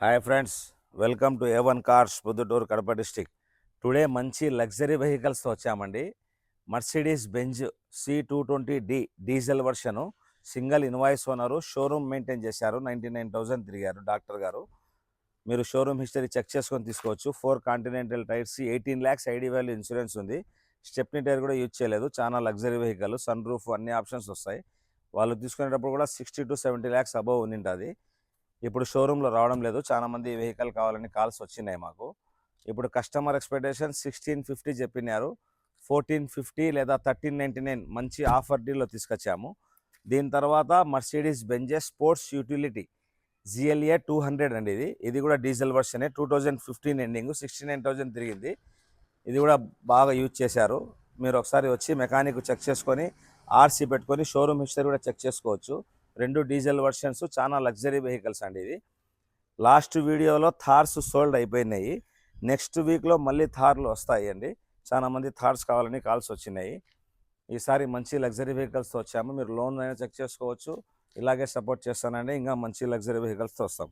Hi friends, welcome to A1 cars Proddatur Kadapa district. Today మంచి luxury వెహికల్స్తో వచ్చామండి. Mercedes Benz C220D diesel వర్షను, single invoice owner, showroom maintain చేశారు. 99,000 తిరిగారు doctor గారు. మీరు showroom history check చేసుకొని తీసుకోవచ్చు. 4 continental tyres, 18 lakhs ID value insurance ఉంది. Stepney tyre కూడా యూజ్ చేయలేదు. చాలా లగ్జరీ వెహికల్, సన్ రూఫ్ అన్ని ఆప్షన్స్ వస్తాయి. వాళ్ళు తీసుకునేటప్పుడు కూడా 60 to 70 lakhs అబవ్ ఉండింటుంది. ఇప్పుడు షోరూంలో రావడం లేదు. చాలామంది ఈ వెహికల్ కావాలని కాల్స్ వచ్చినాయి మాకు. ఇప్పుడు కస్టమర్ ఎక్స్పెక్టేషన్ 1650 చెప్పినారు. 1450 లేదా 1399 మంచి ఆఫర్ డీల్లో తీసుకొచ్చాము. దీని తర్వాత Mercedes Benz sports utility GLA 200 అండి. ఇది కూడా డీజిల్ వర్షనే. 2015 ఎండింగ్, 69,000 తిరిగింది. ఇది కూడా బాగా యూజ్ చేశారు. మీరు ఒకసారి వచ్చి మెకానిక్ చెక్ చేసుకొని ఆర్సీ పెట్టుకొని షోరూమ్ హిస్టరీ కూడా చెక్ చేసుకోవచ్చు. 2 డీజిల్ వర్షన్స్, చాలా లగ్జరీ వెహికల్స్ అండి ఇది. లాస్ట్ వీడియోలో థార్స్ సోల్డ్ అయిపోయినాయి. నెక్స్ట్ వీక్లో మళ్ళీ థార్లు వస్తాయి అండి. చాలామంది థార్స్ కావాలని కాల్స్ వచ్చినాయి. ఈసారి మంచి లగ్జరీ వెహికల్స్తో వచ్చాము. మీరు లోన్ అయినా చెక్ చేసుకోవచ్చు. ఇలాగే సపోర్ట్ చేస్తానండి. ఇంకా మంచి లగ్జరీ వెహికల్స్తో వస్తాం.